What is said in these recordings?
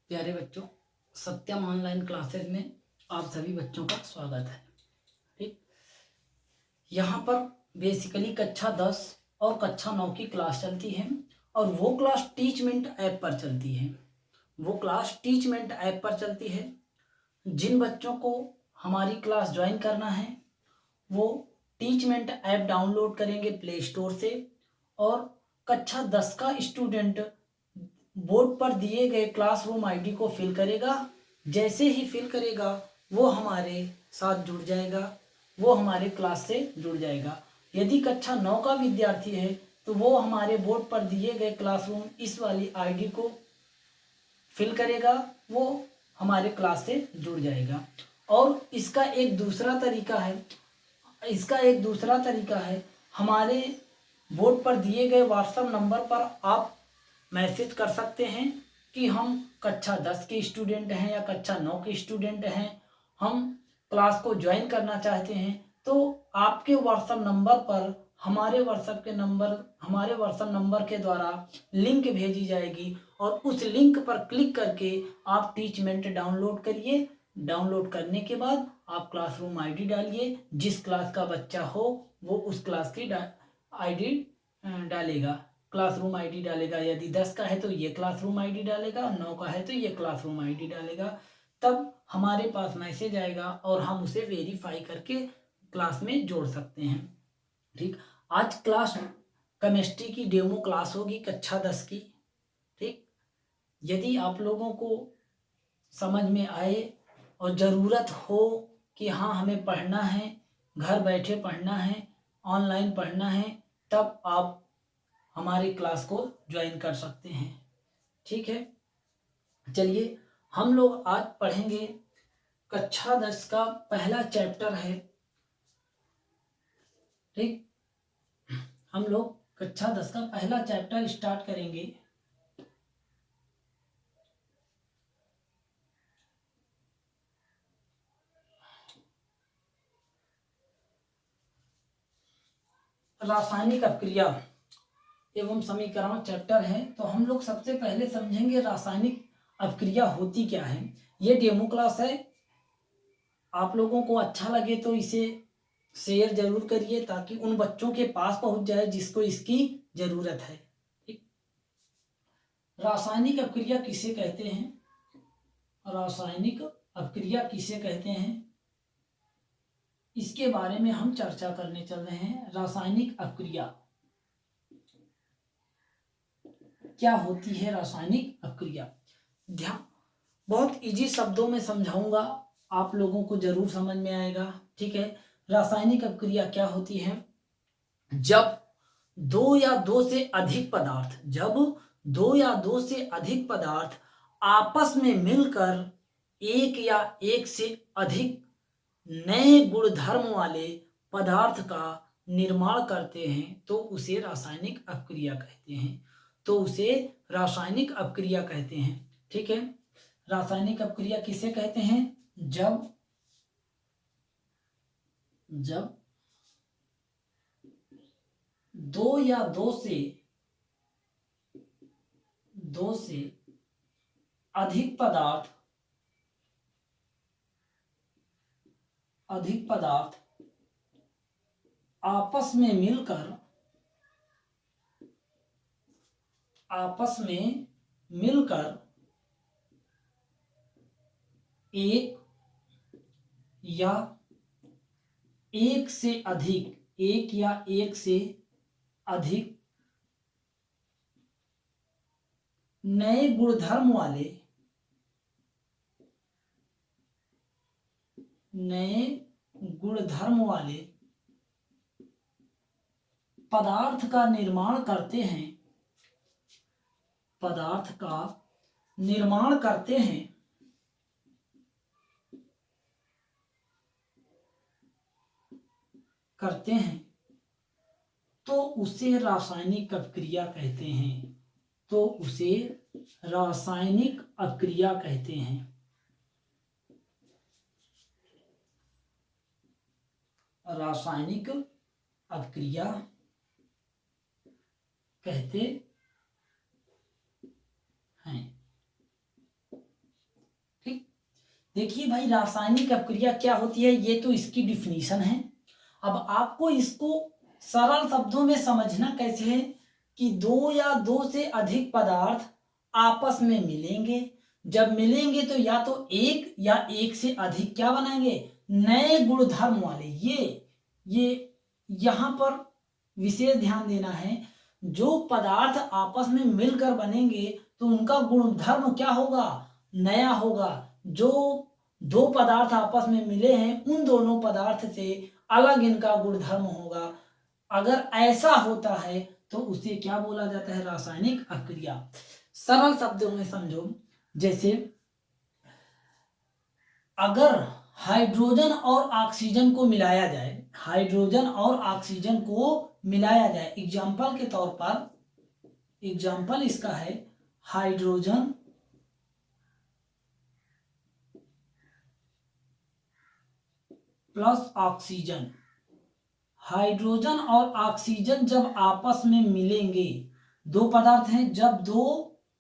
प्यारे बच्चों, सत्यम online classes में आप सभी बच्चों का स्वागत है। ठीक, यहाँ पर बेसिकली कक्षा 10 और कक्षा 9 की क्लास चलती है और वो क्लास टीचमेंट ऐप पर चलती है। जिन बच्चों को हमारी क्लास ज्वाइन करना है वो टीचमेंट ऐप डाउनलोड करेंगे प्ले स्टोर से और कक्षा 10 का स्टूडेंट बोर्ड पर दिए गए क्लासरूम आईडी को फिल करेगा। जैसे ही फिल करेगा वो हमारे साथ जुड़ जाएगा, वो हमारे क्लास से जुड़ जाएगा। यदि कक्षा 9 का विद्यार्थी है तो वो हमारे बोर्ड पर दिए गए क्लासरूम इस वाली आईडी को फिल करेगा, वो हमारे क्लास से जुड़ जाएगा। और इसका एक दूसरा तरीका है, हमारे बोर्ड पर दिए गए व्हाट्सएप नंबर पर आप मैसेज कर सकते हैं कि हम कक्षा 10 के स्टूडेंट हैं या कक्षा 9 के स्टूडेंट हैं, हम क्लास को ज्वाइन करना चाहते हैं। तो आपके व्हाट्सएप नंबर पर हमारे व्हाट्सएप नंबर के द्वारा लिंक भेजी जाएगी और उस लिंक पर क्लिक करके आप टीचमेंट डाउनलोड करिए। डाउनलोड करने के बाद आप क्लासरूम आईडी डालिए, जिस क्लास का बच्चा हो वो उस क्लास की आईडी डालेगा, क्लासरूम आईडी डालेगा। यदि 10 का है तो ये क्लासरूम आईडी डालेगा, 9 का है तो ये क्लासरूम आईडी डालेगा। तब हमारे पास मैसेज आएगा और हम उसे वेरीफाई करके क्लास में जोड़ सकते हैं। ठीक, आज क्लास केमिस्ट्री की डेमो क्लास होगी कक्षा 10 की। ठीक, यदि आप लोगों को समझ में आए और ज़रूरत हो कि हाँ हमें पढ़ना है, घर बैठे पढ़ना है, ऑनलाइन पढ़ना है, तब आप हमारी क्लास को ज्वाइन कर सकते हैं। ठीक है, चलिए हम लोग आज पढ़ेंगे कक्षा 10 का पहला चैप्टर है। ठीक, हम लोग कक्षा 10 का पहला चैप्टर स्टार्ट करेंगे। रासायनिक अपक्रिया एवं समीकरण चैप्टर है। तो हम लोग सबसे पहले समझेंगे रासायनिक अपक्रिया होती क्या है। ये डेमो क्लास है, आप लोगों को अच्छा लगे तो इसे शेयर जरूर करिए ताकि उन बच्चों के पास पहुंच जाए जिसको इसकी जरूरत है। ठीक, रासायनिक अपक्रिया किसे कहते हैं? रासायनिक अपक्रिया किसे कहते हैं, इसके बारे में हम चर्चा करने चल रहे हैं। रासायनिक अपक्रिया क्या होती है? रासायनिक अपक्रिया ध्यान, बहुत इजी शब्दों में समझाऊंगा, आप लोगों को जरूर समझ में आएगा। ठीक है, रासायनिक अपक्रिया क्या होती है? जब दो या दो से अधिक पदार्थ आपस में मिलकर एक या एक से अधिक नए गुणधर्म वाले पदार्थ का निर्माण करते हैं तो उसे रासायनिक अपक्रिया कहते हैं। ठीक है, रासायनिक अपक्रिया किसे कहते हैं? जब दो या दो से अधिक पदार्थ आपस में मिलकर एक या एक से अधिक नए गुणधर्म वाले पदार्थ का निर्माण करते हैं तो उसे रासायनिक अपक्रिया कहते हैं। रासायनिक अपक्रिया कहते हैं। देखिए भाई, रासायनिक अपक्रिया क्या होती है ये तो इसकी डिफिनीशन है। अब आपको इसको सरल शब्दों में समझना कैसे है कि दो या दो से अधिक पदार्थ आपस में मिलेंगे। जब मिलेंगे तो या तो एक या एक से अधिक क्या बनाएंगे, नए गुणधर्म वाले। ये यहाँ पर विशेष ध्यान देना है, जो पदार्थ आपस में मिलकर बनेंगे तो उनका गुणधर्म क्या होगा, नया होगा। जो दो पदार्थ आपस में मिले हैं उन दोनों पदार्थ से अलग इनका गुणधर्म होगा। अगर ऐसा होता है तो उसे क्या बोला जाता है, रासायनिक अपक्रिया। सरल शब्दों में समझो, जैसे अगर हाइड्रोजन और ऑक्सीजन को मिलाया जाए, हाइड्रोजन और ऑक्सीजन को मिलाया जाए, एग्जाम्पल के तौर पर, एग्जाम्पल इसका है हाइड्रोजन प्लस ऑक्सीजन। हाइड्रोजन और ऑक्सीजन जब आपस में मिलेंगे, दो पदार्थ हैं, जब दो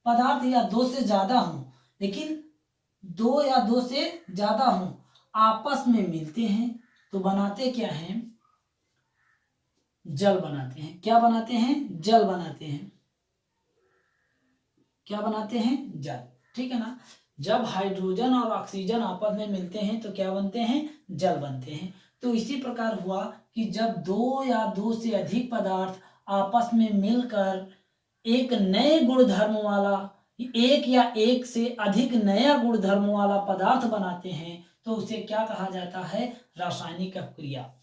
पदार्थ या दो से ज्यादा हों, लेकिन दो या दो से ज्यादा हों आपस में मिलते हैं तो बनाते क्या हैं, जल बनाते हैं। क्या बनाते हैं, जल बनाते हैं। क्या बनाते हैं, जल। ठीक है ना। जब हाइड्रोजन और ऑक्सीजन आपस में मिलते हैं तो क्या बनते हैं, जल बनते हैं। तो इसी प्रकार हुआ कि जब दो या दो से अधिक पदार्थ आपस में मिलकर एक नए गुणधर्म वाला, एक या एक से अधिक नया गुणधर्म वाला पदार्थ बनाते हैं तो उसे क्या कहा जाता है, रासायनिक अपक्रिया।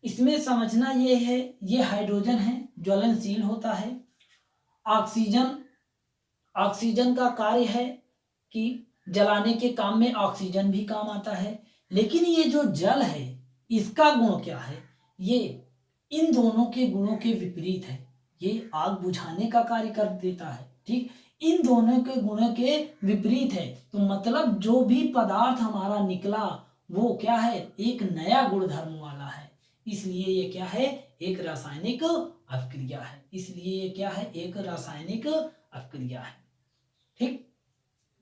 इसमें समझना ये है, ये हाइड्रोजन है, ज्वलनशील होता है। ऑक्सीजन, ऑक्सीजन का कार्य है कि जलाने के काम में ऑक्सीजन भी काम आता है। लेकिन ये जो जल है इसका गुण क्या है, ये इन दोनों के गुणों के विपरीत है। ये आग बुझाने का कार्य कर देता है, ठीक। इन दोनों के गुणों के विपरीत है, तो मतलब जो भी पदार्थ हमारा निकला वो क्या है, एक नया गुणधर्म वाला है। इसलिए ये क्या है, एक रासायनिक अपक्रिया है। इसलिए ये क्या है, एक रासायनिक अपक्रिया है। ठीक।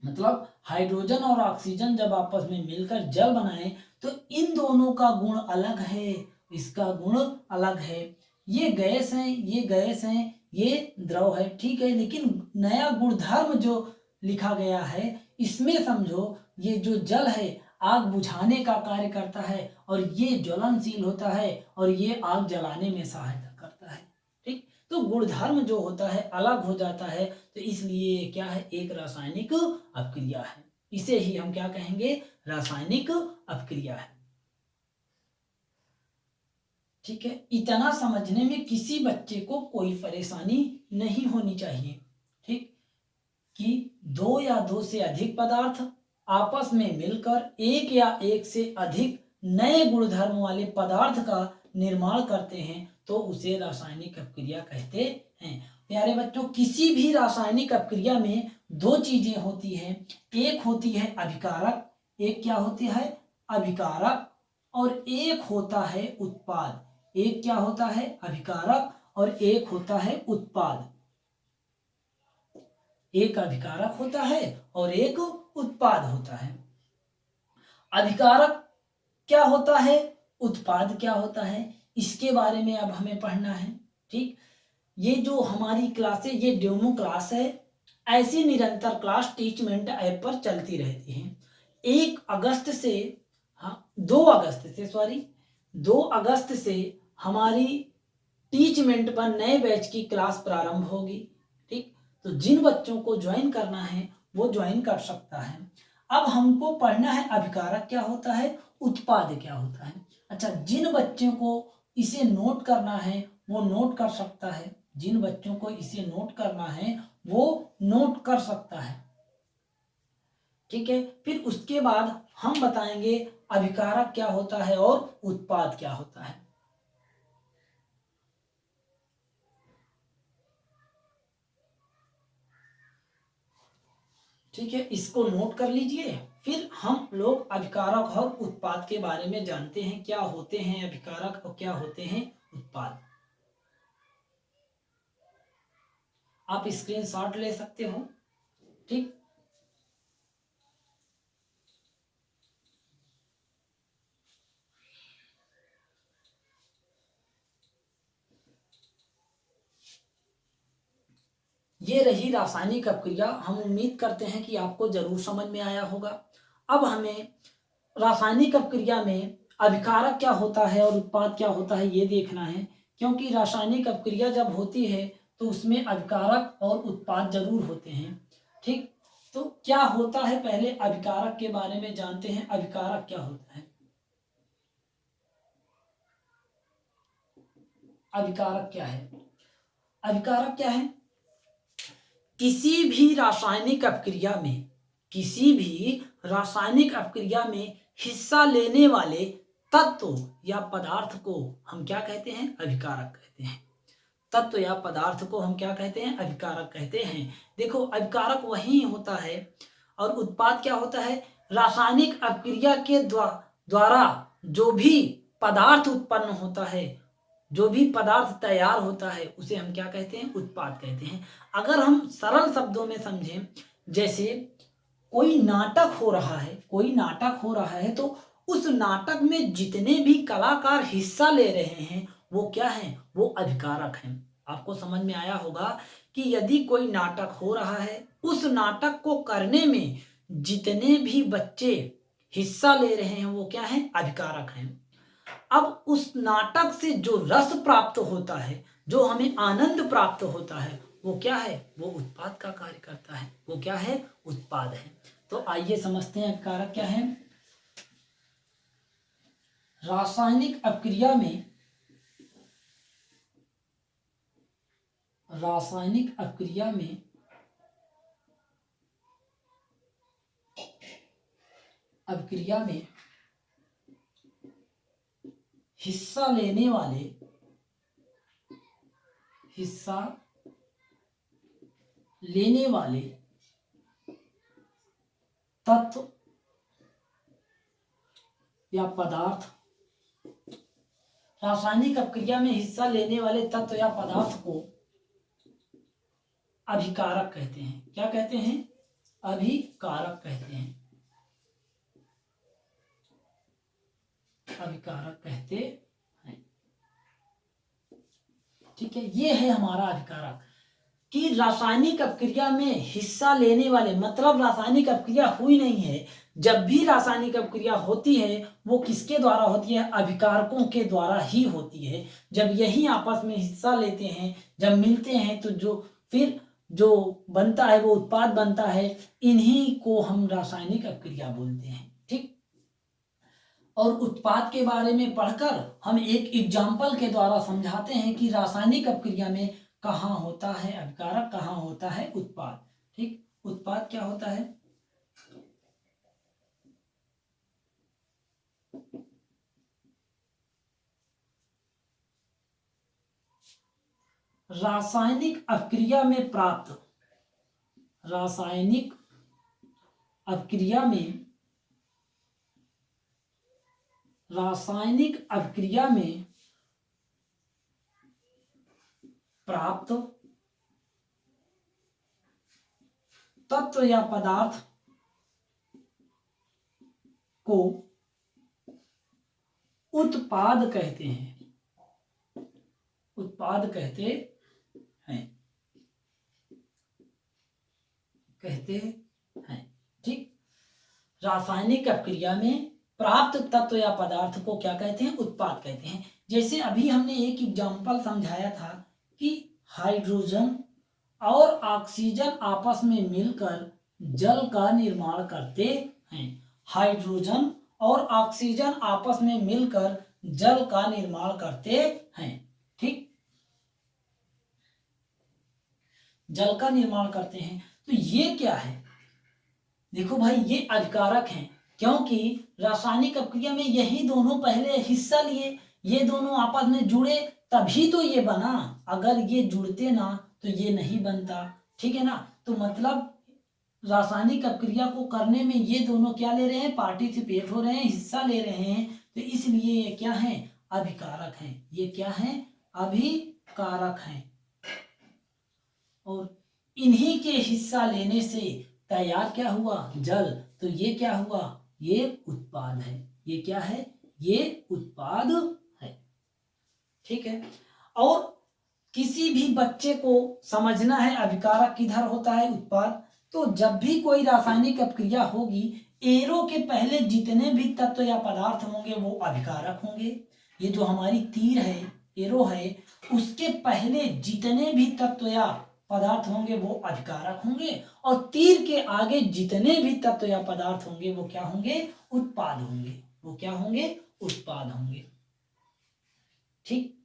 मतलब हाइड्रोजन और ऑक्सीजन जब आपस में मिलकर जल बनाए तो इन दोनों का गुण अलग है, इसका गुण अलग है। ये गैस है, ये गैस है, ये द्रव है, ठीक है। लेकिन नया गुणधर्म जो लिखा गया है इसमें समझो, ये जो जल है आग बुझाने का कार्य करता है और ये ज्वलनशील होता है और ये आग जलाने में सहायता करता है। ठीक। तो गुणधर्म जो होता है अलग हो जाता है, तो इसलिए क्या है, एक रासायनिक अपक्रिया है। इसे ही हम क्या कहेंगे, रासायनिक अपक्रिया है। ठीक है। इतना समझने में किसी बच्चे को कोई परेशानी नहीं होनी चाहिए। ठीक। कि दो या दो से अधिक पदार्थ आपस में मिलकर एक या एक से अधिक नए गुणधर्म वाले पदार्थ का निर्माण करते हैं तो उसे रासायनिक अपक्रिया कहते हैं। प्यारे बच्चों, किसी भी रासायनिक अपक्रिया में दो चीजें होती हैं। एक होती है अभिकारक, एक क्या होती है, अभिकारक, और एक होता है उत्पाद। एक क्या होता है, अभिकारक, और एक होता है उत्पाद। एक अभिकारक होता है और एक उत्पाद होता है। अभिकारक क्या होता है, उत्पाद क्या होता है, इसके बारे में अब हमें पढ़ना है। ठीक। ये जो हमारी क्लास है ये डेमो क्लास है। ऐसी निरंतर क्लास टीचमेंट ऐप पर चलती रहती है। 1 अगस्त से, हाँ 2 अगस्त से, सॉरी 2 अगस्त से हमारी टीचमेंट पर नए बैच की क्लास प्रारंभ होगी। ठीक। तो जिन बच्चों को ज्वाइन करना है वो ज्वाइन कर सकता है। अब हमको पढ़ना है अभिकारक क्या होता है, उत्पाद क्या होता है। अच्छा, जिन बच्चों को इसे नोट करना है वो नोट कर सकता है, जिन बच्चों को इसे नोट करना है वो नोट कर सकता है। ठीक है। फिर उसके बाद हम बताएंगे अभिकारक क्या होता है और उत्पाद क्या होता है। ठीक है, इसको नोट कर लीजिए। फिर हम लोग अभिकारक और उत्पाद के बारे में जानते हैं, क्या होते हैं अभिकारक और क्या होते हैं उत्पाद। आप स्क्रीनशॉट ले सकते हो। ठीक। ये रही रासायनिक अपक्रिया। हम उम्मीद करते हैं कि आपको जरूर समझ में आया होगा। अब हमें रासायनिक अपक्रिया में अभिकारक क्या होता है और उत्पाद क्या होता है ये देखना है, क्योंकि रासायनिक अपक्रिया जब होती है तो उसमें अभिकारक और उत्पाद जरूर होते हैं। ठीक, तो क्या होता है, पहले अभिकारक के बारे में जानते हैं। अभिकारक क्या होता है? अभिकारक क्या है? अभिकारक क्या है? किसी भी रासायनिक अपक्रिया में, किसी भी रासायनिक अपक्रिया में हिस्सा लेने वाले तत्व या पदार्थ को हम क्या कहते हैं? अभिकारक कहते हैं। तत्व या पदार्थ को हम क्या कहते हैं? अभिकारक कहते हैं। देखो, अभिकारक वही होता है। और उत्पाद क्या होता है? रासायनिक अपक्रिया के द्वारा जो भी पदार्थ उत्पन्न होता है, जो भी पदार्थ तैयार होता है, उसे हम क्या कहते हैं? उत्पाद कहते हैं। अगर हम सरल शब्दों में समझें, जैसे कोई नाटक हो रहा है, कोई नाटक हो रहा है, तो उस नाटक में जितने भी कलाकार हिस्सा ले रहे हैं वो क्या हैं? वो अभिकारक हैं। आपको समझ में आया होगा कि यदि कोई नाटक हो रहा है, उस नाटक को करने में जितने भी बच्चे हिस्सा ले रहे हैं वो क्या हैं? अभिकारक हैं। अब उस नाटक से जो रस प्राप्त होता है, जो हमें आनंद प्राप्त होता है, वो क्या है? वो उत्पाद का कार्य करता है। वो क्या है? उत्पाद है। तो आइए समझते हैं अभिकारक क्या है। रासायनिक अपक्रिया में, रासायनिक अपक्रिया में अपक्रिया में हिस्सा लेने वाले, हिस्सा लेने वाले तत्व या पदार्थ, रासायनिक अपक्रिया में हिस्सा लेने वाले तत्व या पदार्थ को अभिकारक कहते हैं। क्या कहते हैं? अभिकारक कहते हैं। अभिकारक कहते हैं। ठीक है, ये है हमारा अभिकारक कि रासायनिक अपक्रिया में हिस्सा लेने वाले, मतलब रासायनिक अपक्रिया हुई नहीं है। जब भी रासायनिक अपक्रिया होती है वो किसके द्वारा होती है? अभिकारकों के द्वारा ही होती है। जब यही आपस में हिस्सा लेते हैं, जब मिलते हैं, तो जो फिर जो बनता है वो उत्पाद बनता है। इन्हीं को हम रासायनिक अपक्रिया बोलते हैं। ठीक, और उत्पाद के बारे में पढ़कर हम एक एग्जाम्पल के द्वारा समझाते हैं कि रासायनिक अपक्रिया में कहाँ होता है अभिकारक, कहाँ होता है उत्पाद। ठीक, उत्पाद क्या होता है? रासायनिक अपक्रिया में प्राप्त, रासायनिक अपक्रिया में, रासायनिक अपक्रिया में प्राप्त तत्व या पदार्थ को उत्पाद कहते हैं। उत्पाद कहते हैं, कहते हैं। ठीक, रासायनिक अपक्रिया में प्राप्त तत्व या पदार्थ को क्या कहते हैं? उत्पाद कहते हैं। जैसे अभी हमने एक एग्जाम्पल समझाया था कि हाइड्रोजन और ऑक्सीजन आपस में मिलकर जल का निर्माण करते हैं। हाइड्रोजन और ऑक्सीजन आपस में मिलकर जल का निर्माण करते हैं। ठीक, जल का निर्माण करते हैं। तो ये क्या है? देखो भाई, ये अभिकारक हैं, क्योंकि रासायनिक अपक्रिया में यही दोनों पहले हिस्सा लिए, ये दोनों आपस में जुड़े, तभी तो ये बना। अगर ये जुड़ते ना तो ये नहीं बनता। ठीक है ना? तो मतलब रासायनिक अपक्रिया को करने में ये दोनों क्या ले रहे हैं? पार्टिसिपेट हो रहे हैं, हिस्सा ले रहे हैं। तो इसलिए ये क्या है? अभिकारक हैं। ये क्या है? अभिकारक हैं। और इन्हीं के हिस्सा लेने से तैयार क्या हुआ? जल। तो ये क्या हुआ? ये उत्पाद है। ये क्या है? ये उत्पाद है। ठीक है। और किसी भी बच्चे को समझना है अभिकारक किधर होता है, उत्पाद। तो जब भी कोई रासायनिक अपक्रिया होगी, एरो के पहले जितने भी तत्व या पदार्थ होंगे वो अभिकारक होंगे। ये जो हमारी तीर है, एरो है, उसके पहले जितने भी तत्व या पदार्थ होंगे वो अभिकारक होंगे, और तीर के आगे जितने भी तत्व या पदार्थ होंगे वो क्या होंगे, उत्पाद होंगे। वो क्या होंगे, उत्पाद होंगे। ठीक,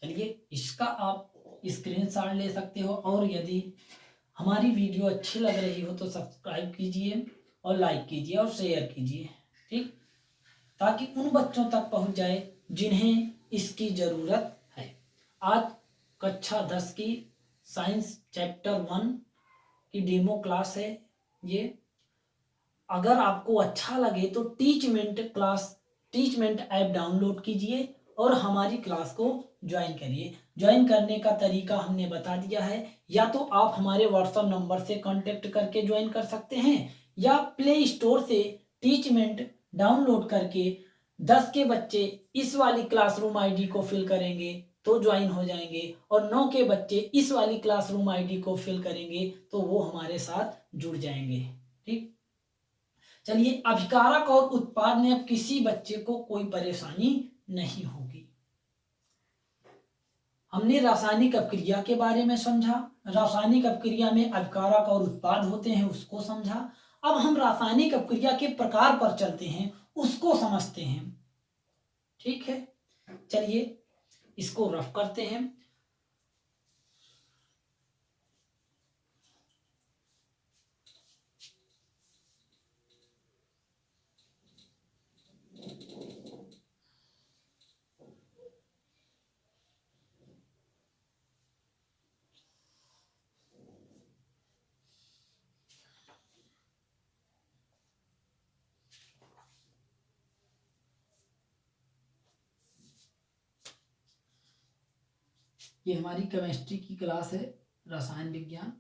चलिए इसका आप स्क्रीनशॉट ले सकते हो, और यदि हमारी वीडियो अच्छी लग रही हो तो सब्सक्राइब कीजिए और लाइक कीजिए और शेयर कीजिए, ठीक, ताकि उन बच्चों तक पहुंच जाए जिन्हें इसकी ज़रूरत है। आज कक्षा 10 की साइंस चैप्टर 1 की डेमो क्लास है ये। अगर आपको अच्छा लगे तो टीचमेंट ऐप डाउनलोड कीजिए और हमारी क्लास को ज्वाइन करिए। ज्वाइन करने का तरीका हमने बता दिया है, या तो आप हमारे व्हाट्सएप नंबर से कांटेक्ट करके ज्वाइन कर सकते हैं, या प्ले स्टोर से टीचमेंट डाउनलोड करके 10 के बच्चे इस वाली क्लासरूम आईडी को फिल करेंगे तो ज्वाइन हो जाएंगे, और 9 के बच्चे इस वाली क्लासरूम आईडी को फिल करेंगे तो वो हमारे साथ जुड़ जाएंगे। ठीक, चलिए, अभिकारक और उत्पाद में अब किसी बच्चे को कोई परेशानी नहीं होगी। हमने रासायनिक अपक्रिया के बारे में समझा, रासायनिक अपक्रिया में अभिकारक और उत्पाद होते हैं उसको समझा। अब हम रासायनिक अपक्रिया के प्रकार पर चलते हैं, उसको समझते हैं। ठीक है, चलिए इसको रफ करते हैं। ये हमारी केमिस्ट्री की क्लास है, रसायन विज्ञान।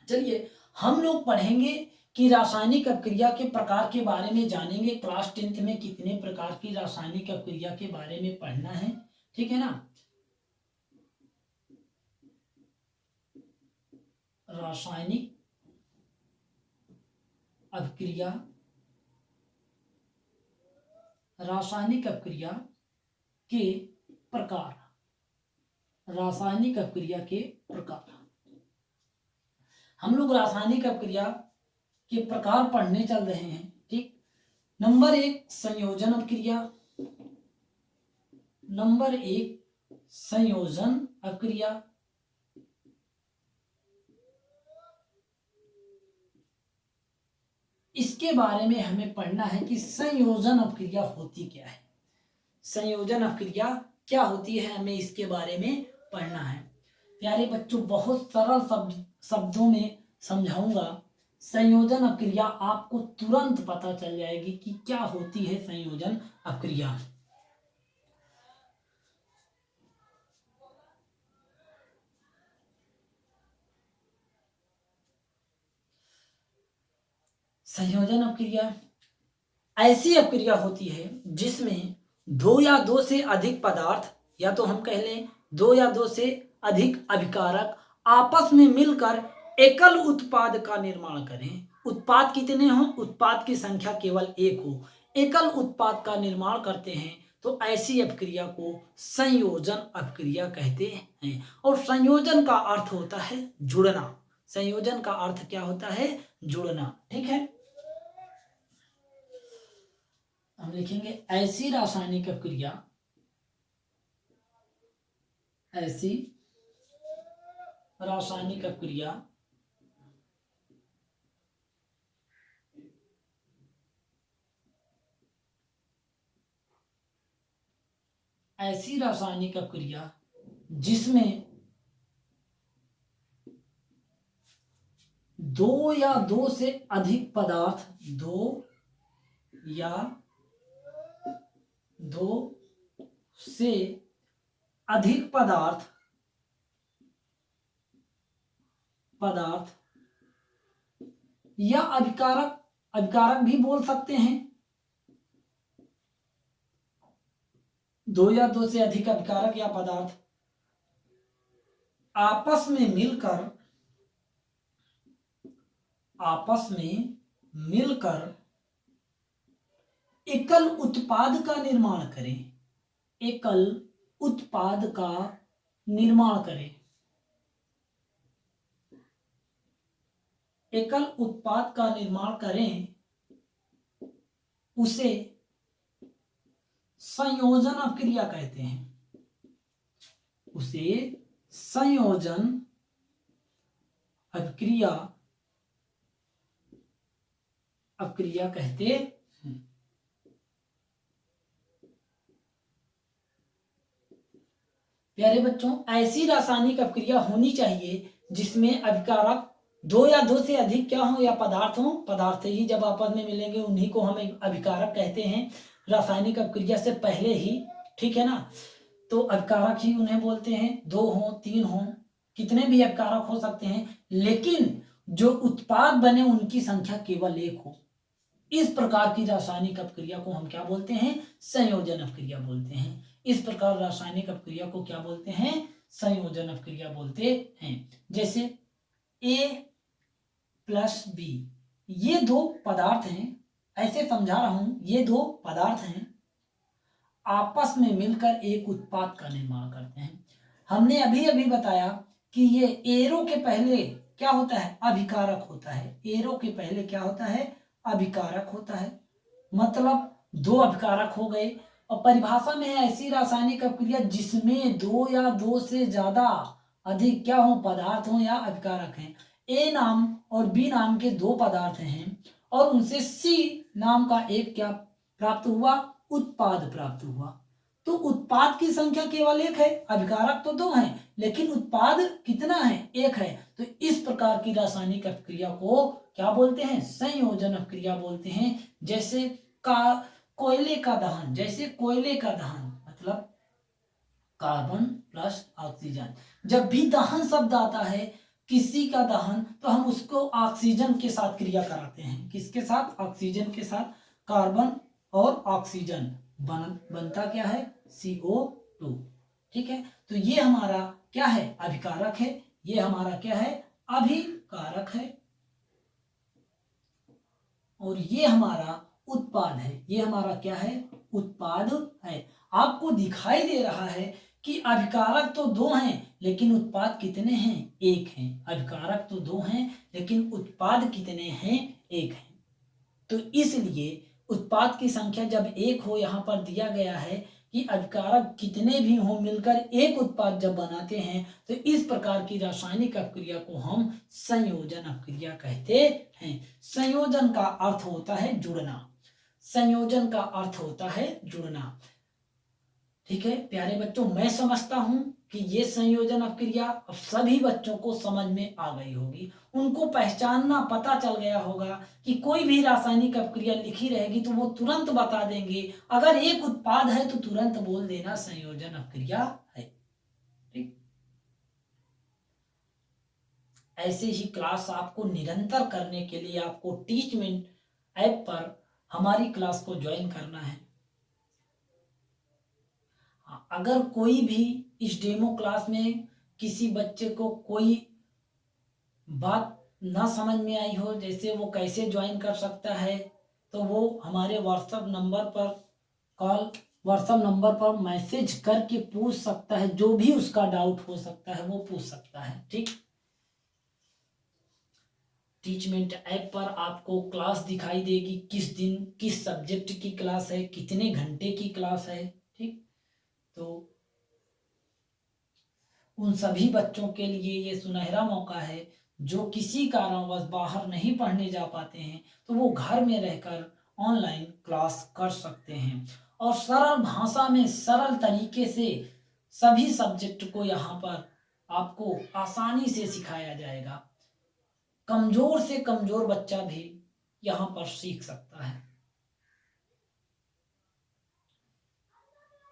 चलिए हम लोग पढ़ेंगे कि रासायनिक अपक्रिया के प्रकार के बारे में जानेंगे। क्लास 10th में कितने प्रकार की रासायनिक अपक्रिया के बारे में पढ़ना है, ठीक है ना। रासायनिक अपक्रिया, रासायनिक अपक्रिया के प्रकार, रासायनिक अपक्रिया के प्रकार। हम लोग रासायनिक अपक्रिया के प्रकार पढ़ने चल रहे हैं, ठीक। नंबर 1 संयोजन अपक्रिया, नंबर 1 संयोजन अपक्रिया। इसके बारे में हमें पढ़ना है कि संयोजन अपक्रिया होती क्या है। संयोजन अपक्रिया क्या होती है, हमें इसके बारे में पढ़ना है। प्यारे बच्चों, बहुत सरल शब्दों में समझाऊंगा। संयोजन अपक्रिया आपको तुरंत पता चल जाएगी कि क्या होती है संयोजन अपक्रिया। संयोजन अपक्रिया ऐसी अपक्रिया होती है जिसमें दो या दो से अधिक पदार्थ, या तो हम कह लें दो या दो से अधिक अभिकारक आपस में मिलकर एकल उत्पाद का निर्माण करें। उत्पाद कितने हों, उत्पाद की संख्या केवल एक हो, एकल उत्पाद का निर्माण करते हैं, तो ऐसी अपक्रिया को संयोजन अपक्रिया कहते हैं। और संयोजन का अर्थ होता है जुड़ना। संयोजन का अर्थ क्या होता है, जुड़ना, ठीक है। हम लिखेंगे ऐसी रासायनिक अपक्रिया, ऐसी रासायनिक अपक्रिया ऐसी रासायनिक अपक्रिया जिसमें दो या दो से अधिक पदार्थ, दो या दो से अधिक पदार्थ या अभिकारक, अभिकारक भी बोल सकते हैं। दो या दो से अधिक अभिकारक या पदार्थ आपस में मिलकर एकल उत्पाद का निर्माण करें। एकल उत्पाद का निर्माण करें। एकल उत्पाद का निर्माण करें उसे संयोजन अभिक्रिया कहते हैं। उसे संयोजन अभिक्रिया कहते हैं। प्यारे बच्चों, ऐसी रासायनिक अभिक्रिया होनी चाहिए जिसमें अभिकारक दो या दो से अधिक क्या हो या पदार्थ हो। पदार्थ ही जब आपस में मिलेंगे उन्हीं को हम अभिकारक कहते हैं, रासायनिक अभिक्रिया से पहले ही, ठीक है ना। तो अभिकारक ही उन्हें बोलते हैं। दो हो, तीन हो, कितने भी अभिकारक हो सकते हैं, लेकिन जो उत्पाद बने उनकी संख्या केवल एक हो। इस प्रकार की रासायनिक अभिक्रिया को हम क्या बोलते हैं? संयोजन अभिक्रिया बोलते हैं। इस प्रकार रासायनिक अभिक्रिया को क्या बोलते हैं? संयोजन अभिक्रिया बोलते हैं। जैसे A प्लस B, ये दो पदार्थ हैं, ऐसे समझा रहा हूं, ये दो पदार्थ हैं, आपस में मिलकर एक उत्पाद का निर्माण करते हैं। हमने अभी अभी बताया कि ये एरो के पहले क्या होता है? अभिकारक होता है। एरो के पहले क्या होता है? अभिकारक होता है। मतलब दो अभिकारक हो गए। और परिभाषा में है ऐसी रासायनिक अभिक्रिया जिसमें दो या दो से ज्यादा अधिक क्या हो? पदार्थ हो या अभिकारक हैं। ए नाम और बी नाम के दो पदार्थ हैं और उनसे सी नाम का एक क्या प्राप्त हुआ? उत्पाद प्राप्त हुआ। तो उत्पाद की संख्या केवल एक है, अभिकारक तो दो हैं, लेकिन उत्पाद कितना है? एक है। तो इस प्रकार की रासायनिक अभिक्रिया को क्या बोलते हैं? संयोजन अभिक्रिया बोलते हैं। जैसे कोयले का दहन, जैसे कोयले का दहन मतलब कार्बन प्लस ऑक्सीजन। जब भी दहन शब्द आता है किसी का दहन, तो हम उसको ऑक्सीजन के साथ क्रिया कराते हैं। किसके साथ? ऑक्सीजन के साथ। कार्बन और ऑक्सीजन बनता क्या है? CO2। ठीक है, तो ये हमारा क्या है? अभिकारक है। ये हमारा क्या है? अभिकारक है। और ये हमारा उत्पाद है। ये हमारा क्या है? उत्पाद है। आपको दिखाई दे रहा है कि अभिकारक तो दो हैं लेकिन उत्पाद कितने हैं? एक हैं। अभिकारक तो दो हैं लेकिन उत्पाद कितने हैं? एक हैं। तो इसलिए उत्पाद की संख्या जब एक हो, यहाँ पर दिया गया है कि अभिकारक कितने भी हो मिलकर एक उत्पाद जब बनाते हैं, तो इस प्रकार की रासायनिक अभिक्रिया को हम संयोजन अभिक्रिया कहते हैं। संयोजन का अर्थ होता है जुड़ना। संयोजन का अर्थ होता है जुड़ना। ठीक है प्यारे बच्चों, मैं समझता हूं कि ये संयोजन अभिक्रिया अब सभी बच्चों को समझ में आ गई होगी। उनको पहचानना पता चल गया होगा कि कोई भी रासायनिक अभिक्रिया लिखी रहेगी तो वो तुरंत बता देंगे। अगर एक उत्पाद है तो तुरंत बोल देना संयोजन अभिक्रिया है। ठीक, ऐसे ही क्लास आपको निरंतर करने के लिए आपको टीचमेंट ऐप पर हमारी क्लास को ज्वाइन करना है। अगर कोई भी इस डेमो क्लास में किसी बच्चे को कोई बात ना समझ में आई हो, जैसे वो कैसे ज्वाइन कर सकता है, तो वो हमारे व्हाट्सएप नंबर पर मैसेज करके पूछ सकता है। जो भी उसका डाउट हो सकता है वो पूछ सकता है। ठीक, टीचमेंट ऐप पर आपको क्लास दिखाई देगी, किस दिन किस सब्जेक्ट की क्लास है, कितने घंटे की क्लास है। ठीक, तो उन सभी बच्चों के लिए ये सुनहरा मौका है जो किसी कारणवश बाहर नहीं पढ़ने जा पाते हैं, तो वो घर में रहकर ऑनलाइन क्लास कर सकते हैं और सरल भाषा में सरल तरीके से सभी सब्जेक्ट को यहाँ पर आपको आसानी से सिखाया जाएगा। कमजोर से कमजोर बच्चा भी यहाँ पर सीख सकता है।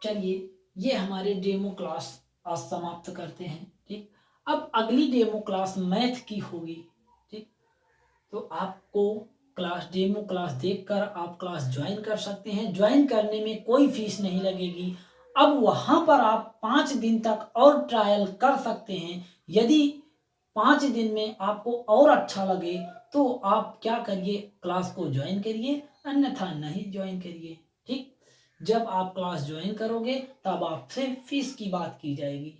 चलिए, ये हमारे डेमो क्लास आज समाप्त करते हैं। ठीक, अब अगली डेमो क्लास मैथ की होगी। ठीक, तो आपको क्लास डेमो क्लास देखकर आप क्लास ज्वाइन कर सकते हैं। ज्वाइन करने में कोई फीस नहीं लगेगी। अब वहाँ पर आप 5 दिन तक और ट्रायल कर सकते हैं। यदि 5 दिन में आपको और अच्छा लगे तो आप क्या करिए, क्लास को ज्वाइन करिए, अन्यथा नहीं ज्वाइन करिए। ठीक, जब आप क्लास ज्वाइन करोगे तब आपसे फीस की बात की जाएगी।